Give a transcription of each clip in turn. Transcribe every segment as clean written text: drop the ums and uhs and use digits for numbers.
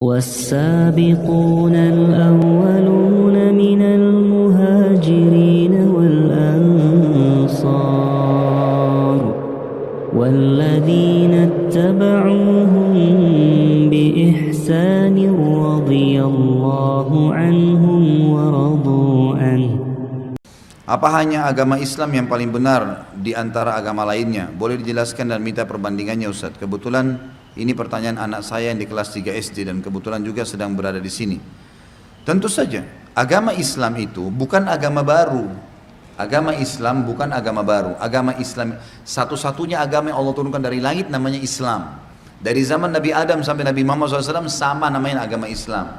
والسابقون الأولون من المهاجرين والأنصار والذين اتبعوهم بإحسان رضي الله عنهم ورضوا عنه. Apa hanya agama Islam yang paling benar di antara agama lainnya? Boleh dijelaskan dan minta perbandingannya, Ustaz. Kebetulan ini pertanyaan anak saya yang di kelas 3 SD dan kebetulan juga sedang berada di sini. Tentu saja, agama Islam itu bukan agama baru. Agama Islam bukan agama baru. Agama Islam satu-satunya agama yang Allah turunkan dari langit namanya Islam. Dari zaman Nabi Adam sampai Nabi Muhammad SAW sama namanya agama Islam.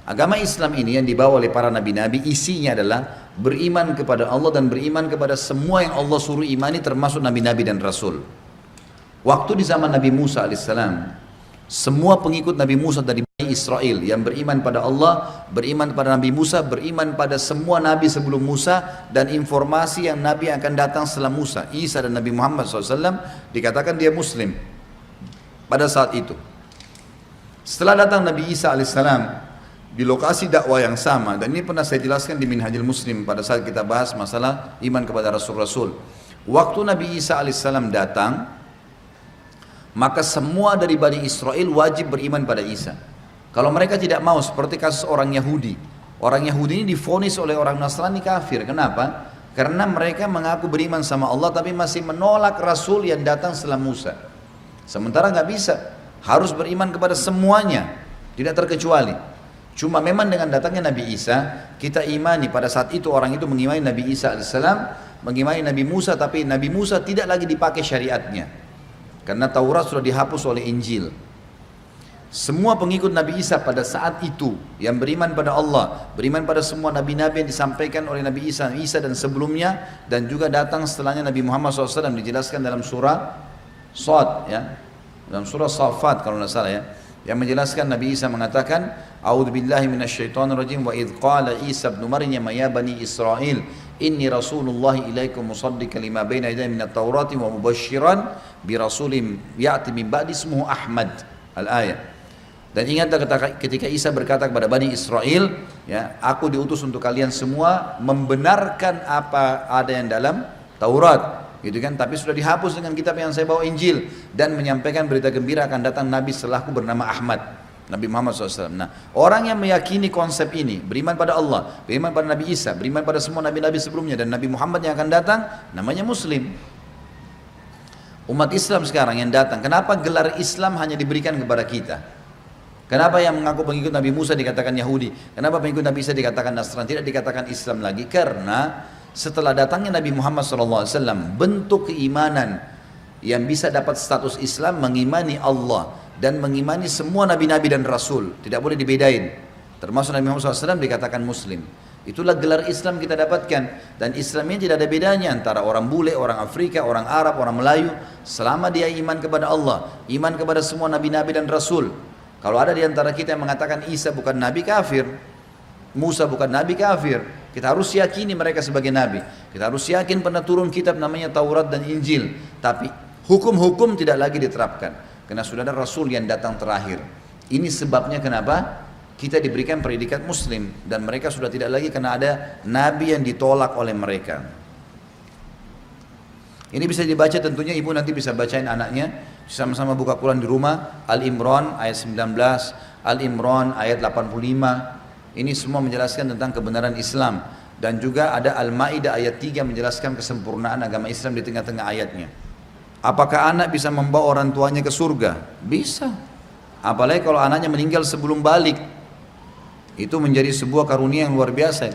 Agama Islam ini yang dibawa oleh para nabi-nabi isinya adalah beriman kepada Allah dan beriman kepada semua yang Allah suruh imani termasuk nabi-nabi dan rasul. Waktu di zaman Nabi Musa alaihissalam, semua pengikut Nabi Musa dari Bani Israel yang beriman pada Allah, beriman pada Nabi Musa, beriman pada semua nabi sebelum Musa dan informasi yang nabi yang akan datang setelah Musa, Isa dan Nabi Muhammad SAW dikatakan dia Muslim pada saat itu. Setelah datang Nabi Isa alaihissalam di lokasi dakwah yang sama, dan ini pernah saya jelaskan di Minhajul Muslim pada saat kita bahas masalah iman kepada Rasul-Rasul. Waktu Nabi Isa alaihissalam datang, maka semua dari Bani Israel wajib beriman pada Isa. Kalau mereka tidak mau, seperti kasus orang Yahudi. Orang Yahudi ini divonis oleh orang Nasrani kafir. Kenapa? Karena mereka mengaku beriman sama Allah tapi masih menolak Rasul yang datang setelah Musa. Sementara nggak bisa, harus beriman kepada semuanya, tidak terkecuali. Cuma memang dengan datangnya Nabi Isa, kita imani pada saat itu orang itu mengimani Nabi Isa alaihissalam, mengimani Nabi Musa, tapi Nabi Musa tidak lagi dipakai syariatnya. Karena Taurat sudah dihapus oleh Injil. Semua pengikut Nabi Isa pada saat itu yang beriman pada Allah, beriman pada semua nabi-nabi yang disampaikan oleh Nabi Isa dan sebelumnya, dan juga datang setelahnya Nabi Muhammad SAW dijelaskan dalam surah Shad, ya, dalam surah Safat kalau tidak salah, ya, yang menjelaskan Nabi Isa mengatakan, A'udzubillahi minasyaitonirrajim wa idz qala Isa ibn Maryam ya bani Israil inni rasulullahi ilaikum musaddiqan lima baina yadayya minat taurati wa mubasysyiran bi rasulin ya'ti min ba'di ismuhu Ahmad. Al-ayat. Dan ingatlah ketika Isa berkata kepada Bani Israel, ya, aku diutus untuk kalian semua membenarkan apa ada yang dalam Taurat, gitu kan, tapi sudah dihapus dengan kitab yang saya bawa, Injil, dan menyampaikan berita gembira akan datang Nabi setelahku bernama Ahmad, Nabi Muhammad SAW. Nah, orang yang meyakini konsep ini, beriman pada Allah, beriman pada Nabi Isa, beriman pada semua nabi-nabi sebelumnya dan Nabi Muhammad yang akan datang, namanya Muslim. Umat Islam sekarang yang datang, kenapa gelar Islam hanya diberikan kepada kita? Kenapa yang mengaku pengikut Nabi Musa dikatakan Yahudi? Kenapa pengikut Nabi Isa dikatakan Nasrani, tidak dikatakan Islam lagi? Karena setelah datangnya Nabi Muhammad SAW, bentuk keimanan yang bisa dapat status Islam mengimani Allah dan mengimani semua nabi-nabi dan rasul, tidak boleh dibedain. Termasuk Nabi Muhammad SAW dikatakan Muslim. Itulah gelar Islam kita dapatkan, dan Islam ini tidak ada bedanya antara orang bule, orang Afrika, orang Arab, orang Melayu, selama dia iman kepada Allah, iman kepada semua nabi-nabi dan rasul. Kalau ada di antara kita yang mengatakan Isa bukan nabi, kafir. Musa bukan nabi, kafir. Kita harus yakini mereka sebagai nabi. Kita harus yakin pernah turun kitab namanya Taurat dan Injil. Tapi hukum-hukum tidak lagi diterapkan. Karena sudah ada Rasul yang datang terakhir. Ini sebabnya kenapa kita diberikan predikat Muslim. Dan mereka sudah tidak lagi karena ada nabi yang ditolak oleh mereka. Ini bisa dibaca, tentunya ibu nanti bisa bacain anaknya. Sama-sama buka Quran di rumah. Al-Imran ayat 19. Al-Imran ayat 85. Ini semua menjelaskan tentang kebenaran Islam. Dan juga ada Al-Ma'idah ayat 3 menjelaskan kesempurnaan agama Islam di tengah-tengah ayatnya. Apakah anak bisa membawa orang tuanya ke surga? Bisa. Apalagi kalau anaknya meninggal sebelum balik. Itu menjadi sebuah karunia yang luar biasa.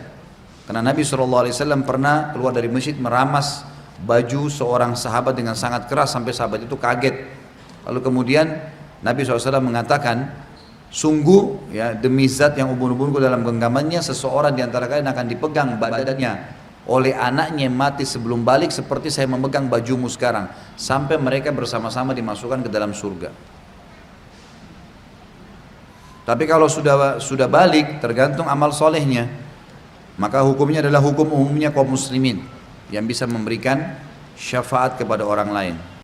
Karena Nabi SAW pernah keluar dari masjid meramas baju seorang sahabat dengan sangat keras sampai sahabat itu kaget. Lalu kemudian Nabi SAW mengatakan, sungguh, ya, demi zat yang ubun-ubunku dalam genggamannya, seseorang di antara kalian akan dipegang badannya oleh anaknya yang mati sebelum balik seperti saya memegang bajumu sekarang, sampai mereka bersama-sama dimasukkan ke dalam surga. Tapi kalau sudah balik, tergantung amal solehnya, maka hukumnya adalah hukum umumnya kaum muslimin yang bisa memberikan syafaat kepada orang lain.